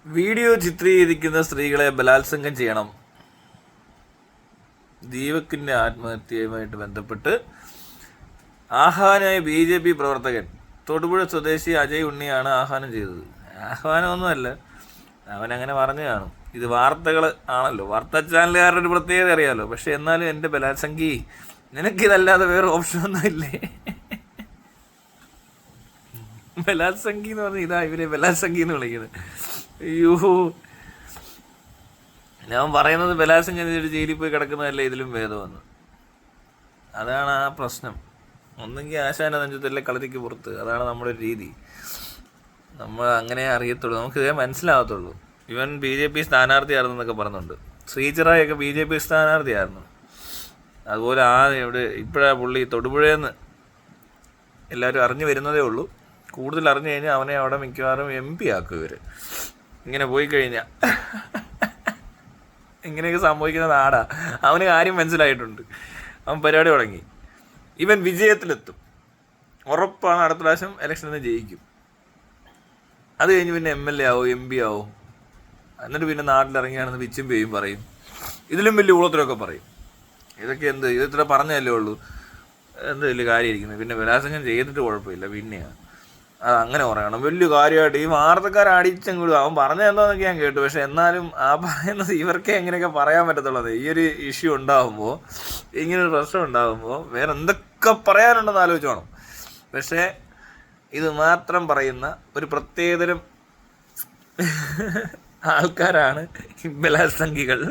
Video ചിത്രീകരിക്കുന്ന സ്ത്രീകളെ ബലാത്സംഗം ചെയ്യണം. ദീപകിന്റെ ആത്മഹത്യയുമായിട്ട് ബന്ധപ്പെട്ട് ആഹ്വാനമായ BJP പ്രവർത്തകൻ തൊടുപുഴ സ്വദേശി അജയ് ഉണ്ണിയാണ് ആഹ്വാനം ചെയ്തത്. ആഹ്വാനമൊന്നുമല്ല, അവനങ്ങനെ പറഞ്ഞു കാണും. ഇത് വാർത്തകൾ ആണല്ലോ, വാർത്താ ചാനലുകാരുടെ ഒരു പ്രത്യേകത അറിയാമല്ലോ. പക്ഷെ എന്നാലും എൻ്റെ ബലാത്സംഗി, നിനക്കിതല്ലാതെ വേറെ ഓപ്ഷനൊന്നും ഇല്ലേ? ബലാത്സംഗി എന്ന് പറഞ്ഞാൽ ഇതാ ഇവരെ ബലാത്സംഗി എന്ന് വിളിക്കുന്നത്. അയ്യോ, ഞാൻ പറയുന്നത് ബലാത്സംഗം ചെയ്തിട്ട് ജയിലിൽ പോയി കിടക്കുന്നതല്ലേ ഇതിലും ഭേദമെന്ന്. അതാണ് ആ പ്രശ്നം. ഒന്നെങ്കിൽ ആശാന നെഞ്ചത്തല്ലേ കളരിക്ക് പുറത്ത്. അതാണ് നമ്മുടെ ഒരു രീതി. നമ്മൾ അങ്ങനെ അറിയത്തുള്ളൂ, നമുക്ക് ഇതേ മനസ്സിലാകത്തുള്ളൂ. ഇവൻ BJP സ്ഥാനാർത്ഥിയായിരുന്നൊക്കെ പറയുന്നുണ്ട്. ശ്രീചിറായൊക്കെ BJP സ്ഥാനാർത്ഥിയായിരുന്നു. അതുപോലെ ഇപ്പോഴാണ് പുള്ളി തൊടുപുഴയെന്ന് എല്ലാവരും അറിഞ്ഞു വരുന്നതേ ഉള്ളൂ. കൂടുതൽ അറിഞ്ഞു കഴിഞ്ഞാൽ അവനെ അവിടെ മിക്കവാറും MP ആക്കും ഇവർ. ഇങ്ങനെ പോയി കഴിഞ്ഞാൽ ഇങ്ങനെയൊക്കെ സംഭവിക്കുന്ന നാടാ. അവന് കാര്യം മനസ്സിലായിട്ടുണ്ട്. അവൻ പരിപാടി തുടങ്ങി. ഇവൻ വിജയത്തിലെത്തും, ഉറപ്പാണ്. അടുത്ത പ്രാവശ്യം ഇലക്ഷനിൽ ജയിക്കും. അത് കഴിഞ്ഞ് പിന്നെ MLA ആവും, MP ആവും. എന്നിട്ട് പിന്നെ നാട്ടിലിറങ്ങിയാണെന്ന് പിച്ചും പേയും പറയും. ഇതിലും വലിയ ഊളത്തിലൊക്കെ പറയും. ഇതൊക്കെ ഇത്ര പറഞ്ഞതല്ലേ ഉള്ളൂ, എന്ത് വലിയ കാര്യമായിരിക്കുന്നത്. പിന്നെ ബലാത്സംഗം ചെയ്തിട്ട് കുഴപ്പമില്ല, പിന്നെയാണ് അങ്ങനെ പറയണം വലിയ കാര്യമായിട്ട്. ഈ വാർത്തക്കാർ അടിച്ചെങ്കിലും അവൻ പറഞ്ഞതെന്നൊക്കെ ഞാൻ കേട്ടു. പക്ഷെ എന്നാലും ആ പറയുന്നത് ഇവർക്കേ എങ്ങനെയൊക്കെ പറയാൻ പറ്റത്തുള്ളത്. ഈ ഒരു ഇഷ്യൂ ഉണ്ടാകുമ്പോൾ, ഇങ്ങനൊരു പ്രശ്നം ഉണ്ടാകുമ്പോൾ വേറെ എന്തൊക്കെ പറയാനുണ്ടെന്ന് ആലോചിച്ചോണം. പക്ഷേ ഇത് മാത്രം പറയുന്ന ഒരു പ്രത്യേകതരം ആൾക്കാരാണ് ബലാത്സംഗികൾ.